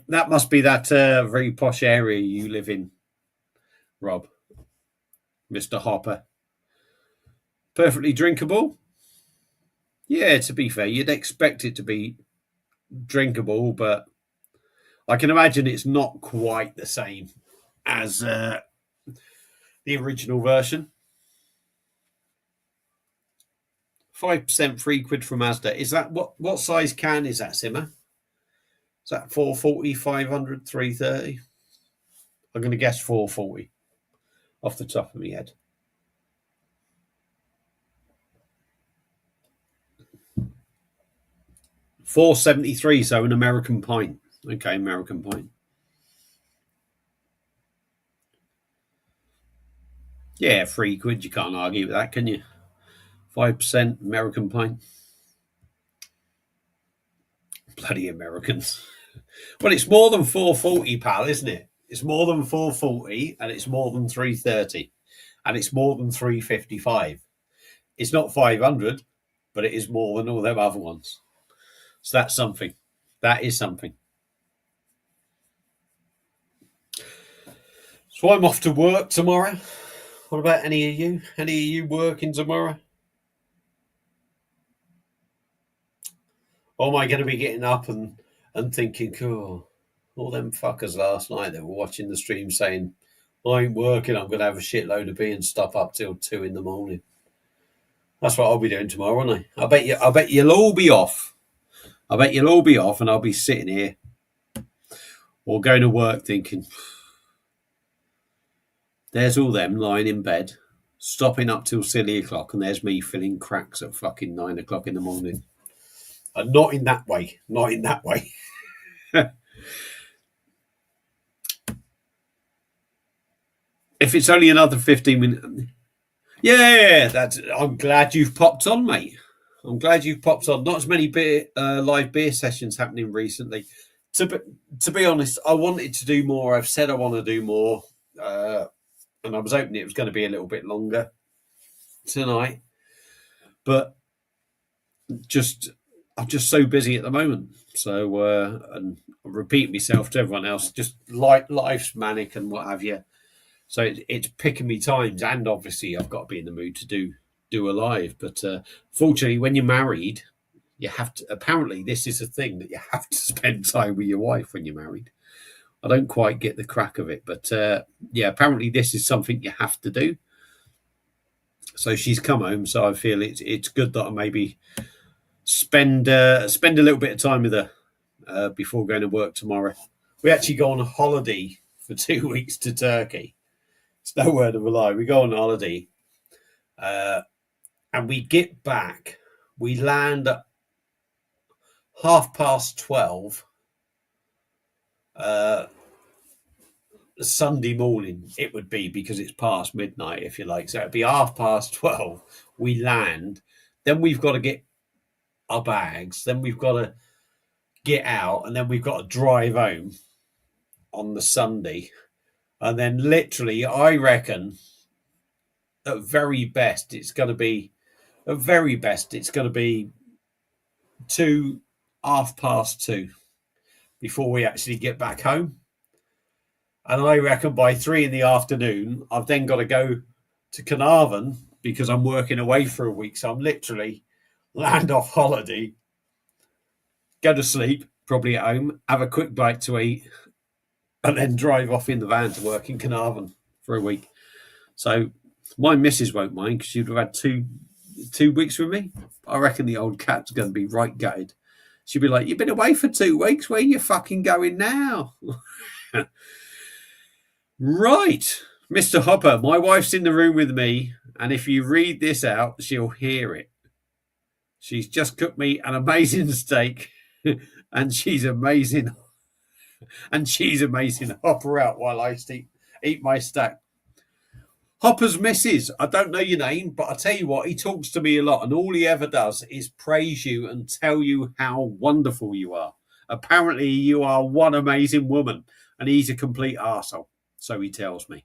That must be that very posh area you live in, Rob. Mr. Hopper. Perfectly drinkable? Yeah, to be fair, you'd expect it to be drinkable, but I can imagine it's not quite the same as the original version. 5% £3 from Asda. Is that what size can is that, Simmer? Is that 440, 500, 330? I'm going to guess 440 off the top of my head. $4.73, so an American pint. Okay, American pint. Yeah, £3. You can't argue with that, can you? 5% American pint. Bloody Americans. Well, it's more than 440, pal, isn't it? It's more than 440, and it's more than 330, and it's more than 355. It's not 500, but it is more than all them other ones. So that's something. That is something. So I'm off to work tomorrow. What about any of you? Any of you working tomorrow? Or am I going to be getting up and thinking, cool, all them fuckers last night that were watching the stream saying, I ain't working, I'm going to have a shitload of beer and stop up till 2 in the morning. That's what I'll be doing tomorrow, won't I? I bet you'll all be off. And I'll be sitting here or going to work thinking, there's all them lying in bed, stopping up till silly o'clock, and there's me filling cracks at fucking 9 o'clock in the morning. And not in that way. If it's only another 15 minutes. Yeah, I'm glad you've popped on, mate. I'm glad you've popped on. Not as many live beer sessions happening recently. To be honest, I wanted to do more. I've said I want to do more. And I was hoping it was going to be a little bit longer tonight. But I'm just so busy at the moment. So, and I repeat myself to everyone else, just life's manic and what have you. So it's picking me times, and obviously I've got to be in the mood to do a live. But fortunately, when you're married, you have to. Apparently, this is a thing that you have to spend time with your wife when you're married. I don't quite get the crack of it, but yeah, apparently this is something you have to do. So she's come home, so I feel it's good that I maybe spend a little bit of time with her before going to work tomorrow. We actually go on a holiday for 2 weeks to Turkey. It's no word of a lie. We go on holiday, and we get back. We land at 12:30. Sunday morning it would be, because it's past midnight, if you like. So it'd be 12:30. We land, then we've got to get our bags, then we've got to get out, and then we've got to drive home on the Sunday. And then literally, I reckon at very best it's going to be 2, 2:30 before we actually get back home. And I reckon by 3 in the afternoon, I've then got to go to Carnarvon because I'm working away for a week. So I'm literally land off holiday, go to sleep, probably at home, have a quick bite to eat, and then drive off in the van to work in Carnarvon for a week. So my missus won't mind because she'd have had two weeks with me. I reckon the old cat's going to be right gutted. She'd be like, "You've been away for 2 weeks. Where are you fucking going now?" Right, Mr. Hopper, my wife's in the room with me, and if you read this out, she'll hear it. She's just cooked me an amazing steak, and she's amazing. And she's amazing. Hopper out while I eat my stack. Hopper's missus. I don't know your name, but I tell you what, he talks to me a lot, and all he ever does is praise you and tell you how wonderful you are. Apparently, you are one amazing woman, and he's a complete arsehole, so he tells me.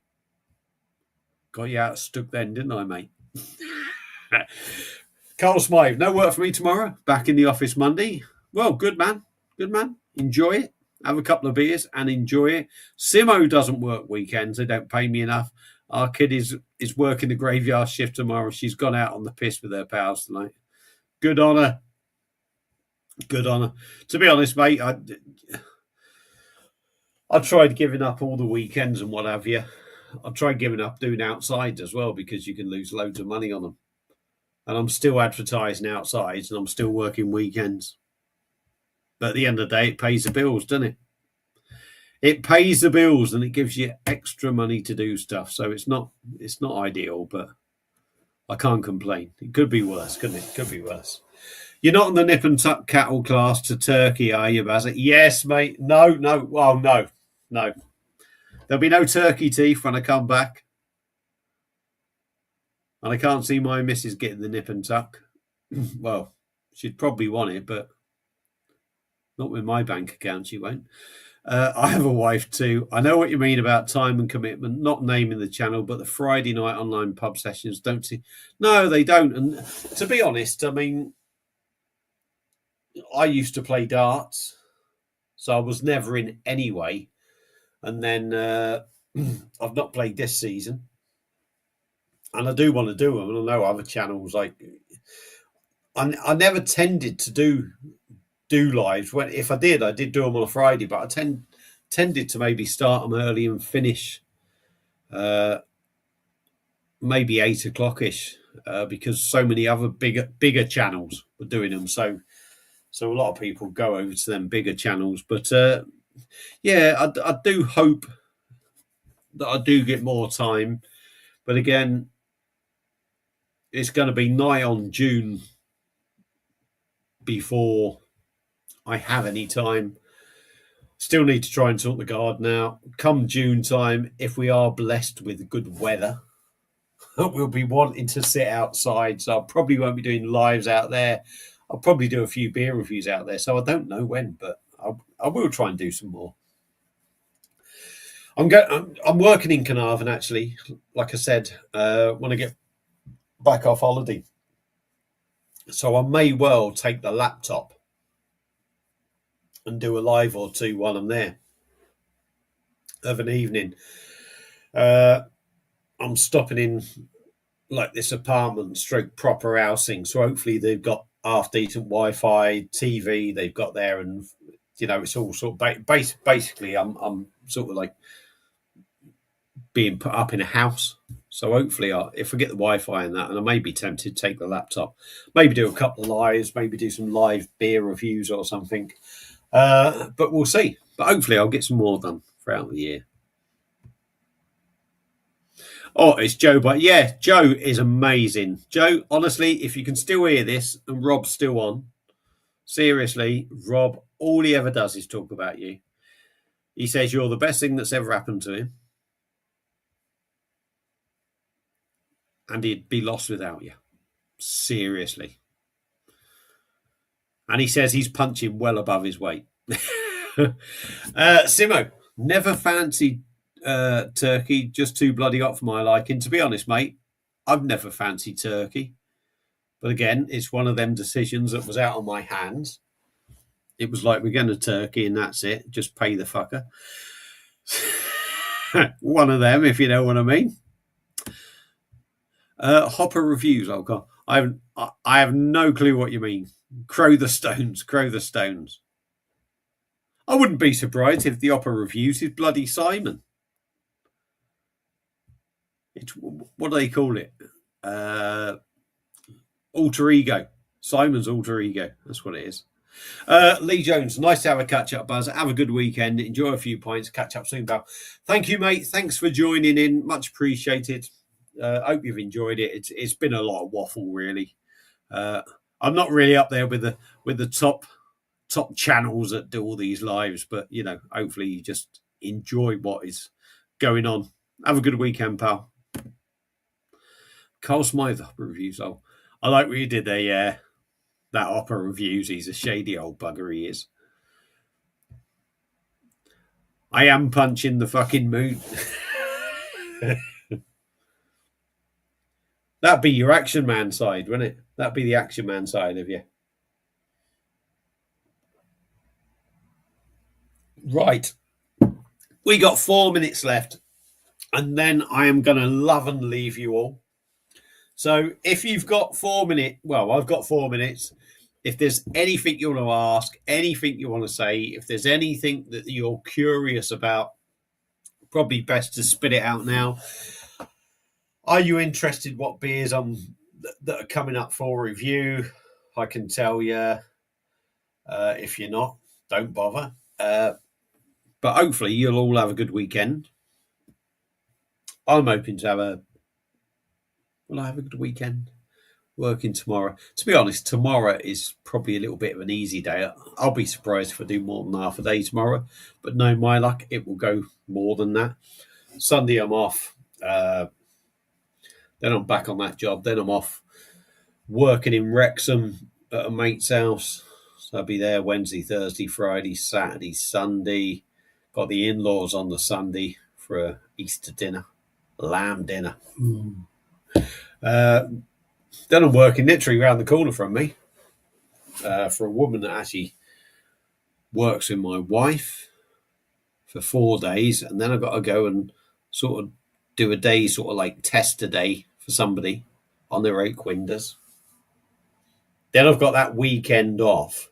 Got you out stuck then, didn't I, mate? Carl Smythe, no work for me tomorrow. Back in the office Monday. Well, good man. Good man. Enjoy it. Have a couple of beers and enjoy it. Simo doesn't work weekends. They don't pay me enough. Our kid is working the graveyard shift tomorrow. She's gone out on the piss with her pals tonight. Good on her. Good on her. To be honest, mate, I tried giving up all the weekends and what have you. I tried giving up doing outsides as well because you can lose loads of money on them. And I'm still advertising outsides and I'm still working weekends. But at the end of the day, it pays the bills, doesn't it? It pays the bills and it gives you extra money to do stuff. So it's not ideal, but I can't complain. It could be worse, couldn't it? Could be worse. You're not on the nip and tuck cattle class to Turkey, are you, Bazza? Yes, mate. No. Well, no. There'll be no turkey teeth when I come back. And I can't see my missus getting the nip and tuck. Well, she'd probably want it, but not with my bank account, she won't. I have a wife too. I know what you mean about time and commitment, not naming the channel, but the Friday night online pub sessions don't see. No, they don't. And to be honest, I mean, I used to play darts, so I was never in anyway. And then I've not played this season. And I do want to do them. And I know other channels, like, I never tended to do lives. If I did do them on a Friday, but I tended to maybe start them early and finish maybe 8 o'clock-ish because so many other bigger channels were doing them. So a lot of people go over to them bigger channels. But yeah, I do hope that I do get more time. But again, it's going to be nigh on June before I have any time. Still need to try and sort the garden out. Come June time, if we are blessed with good weather, we'll be wanting to sit outside. So I probably won't be doing lives out there. I'll probably do a few beer reviews out there. So I don't know when, but I will try and do some more. I'm working in Carnarvon, actually. Like I said, when I get back off holiday. So I may well take the laptop and do a live or two while I'm there of an evening. I'm stopping in like this apartment stroke proper housing. So hopefully they've got half decent Wi-Fi, TV they've got there, and it's all sort of basically I'm sort of like being put up in a house. So hopefully if I get the Wi-Fi and that, and I may be tempted to take the laptop, maybe do a couple of lives, maybe do some live beer reviews or something. But we'll see. But hopefully I'll get some more done throughout the year. Oh, it's Joe. But yeah, Joe is amazing. Joe, honestly, if you can still hear this and Rob's still on, seriously, Rob, all he ever does is talk about you. He says you're the best thing that's ever happened to him. And he'd be lost without you. Seriously. And he says he's punching well above his weight. Simo, never fancied turkey, just too bloody hot for my liking. To be honest, mate, I've never fancied turkey. But again, it's one of them decisions that was out of my hands. It was like, we're going to turkey and that's it. Just pay the fucker. One of them, if you know what I mean. Hopper reviews. Oh God, I have no clue what you mean. Crow the Stones, crow the Stones. I wouldn't be surprised if the opera reviews is bloody Simon. What do they call it? Alter ego. Simon's alter ego. That's what it is. Lee Jones, nice to have a catch up, Buzz. Have a good weekend. Enjoy a few pints. Catch up soon, pal. Thank you, mate. Thanks for joining in. Much appreciated. Hope you've enjoyed it. It's been a lot of waffle, really. I'm not really up there with the top channels that do all these lives, but hopefully you just enjoy what is going on. Have a good weekend, pal. Carl Smythe opera reviews. Oh, I like what you did there. Yeah, that opera reviews. He's a shady old bugger. He is. I am punching the fucking moon. That'd be your Action Man side, wouldn't it? That'd be the Action Man side of you. Right. We got 4 minutes left, and then I am going to love and leave you all. So if you've got 4 minutes, well, I've got 4 minutes. If there's anything you want to ask, anything you want to say, if there's anything that you're curious about, probably best to spit it out now. Are you interested what beers that are coming up for review? I can tell you. If you're not, don't bother. But hopefully you'll all have a good weekend. I'm hoping to have a good weekend. Working tomorrow. To be honest, tomorrow is probably a little bit of an easy day. I'll be surprised if I do more than half a day tomorrow. But no, my luck, it will go more than that. Sunday I'm off. Then I'm back on that job. Then I'm off working in Wrexham at a mate's house. So I'll be there Wednesday, Thursday, Friday, Saturday, Sunday. Got the in-laws on the Sunday for a Easter dinner, lamb dinner. Then I'm working literally around the corner from me for a woman that actually works with my wife for 4 days. And then I've got to go and sort of do a day, sort of like test a day for somebody on their 8 Quinders. Then I've got that weekend off.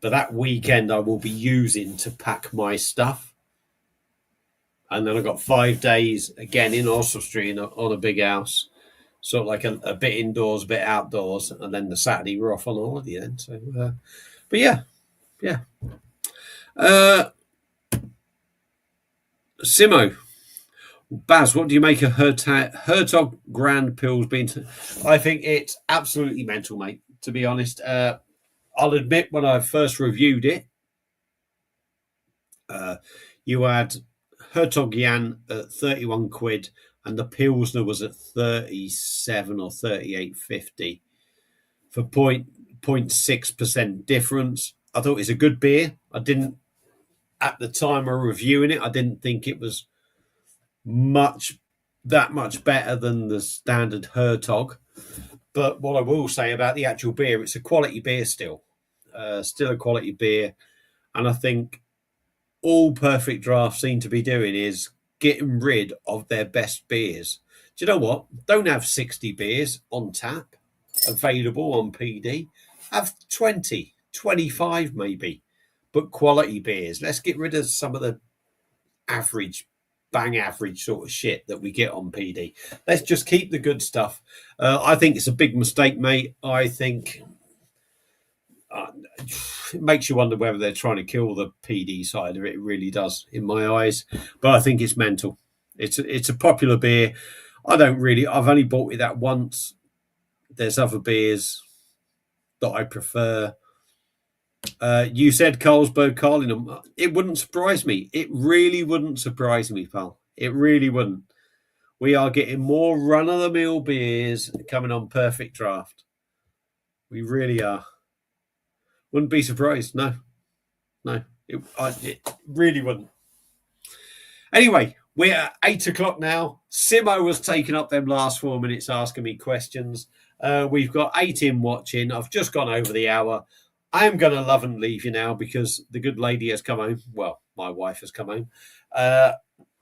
But that weekend I will be using to pack my stuff. And then I've got 5 days again in Oswestry on a big house. Sort of like a bit indoors, a bit outdoors. And then the Saturday we're off on holiday then. So, but yeah. Simo. Baz, what do you make of Hertog Grand Pils being... I think it's absolutely mental, mate, to be honest. I'll admit when I first reviewed it, you had Hertog Jan at 31 quid and the Pilsner was at 37 or 38.50 for 0.6% difference. I thought it was a good beer. I didn't, at the time of reviewing it, I didn't think it was that much better than the standard Hertog. But what I will say about the actual beer, it's a quality beer still. Still a quality beer. And I think all Perfect Draft seem to be doing is getting rid of their best beers. Do you know what? Don't have 60 beers on tap available on PD. Have 20, 25 maybe. But quality beers. Let's get rid of some of the bang average sort of shit that we get on PD. Let's just keep the good stuff. I think it's a big mistake, mate. I think it makes you wonder whether they're trying to kill the PD side of it. It really does, in my eyes. But I think it's mental. It's a popular beer. I've only bought it that once. There's other beers that I prefer. You said Carlsberg Carlinum. It wouldn't surprise me. It really wouldn't surprise me, pal. It really wouldn't. We are getting more run-of-the-mill beers coming on Perfect Draft. We really are. Wouldn't be surprised. No. It really wouldn't. Anyway, we're at 8 o'clock now. Simo was taking up them last 4 minutes asking me questions. We've got 8 in watching. I've just gone over the hour. I am going to love and leave you now because the good lady has come home. Well, my wife has come home.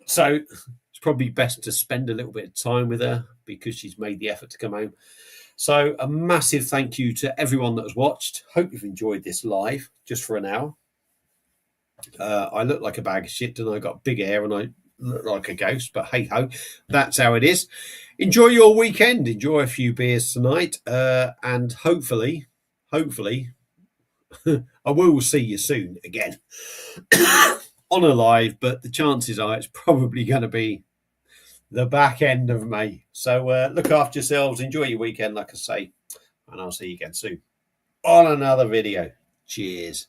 So it's probably best to spend a little bit of time with her because she's made the effort to come home. So a massive thank you to everyone that has watched. Hope you've enjoyed this live just for an hour. I look like a bag of shit and I got big hair and I look like a ghost, but hey ho, that's how it is. Enjoy your weekend. Enjoy a few beers tonight, and hopefully, I will see you soon again on a live. But the chances are it's probably going to be the back end of May. So look after yourselves. Enjoy your weekend, like I say, and I'll see you again soon on another video. Cheers.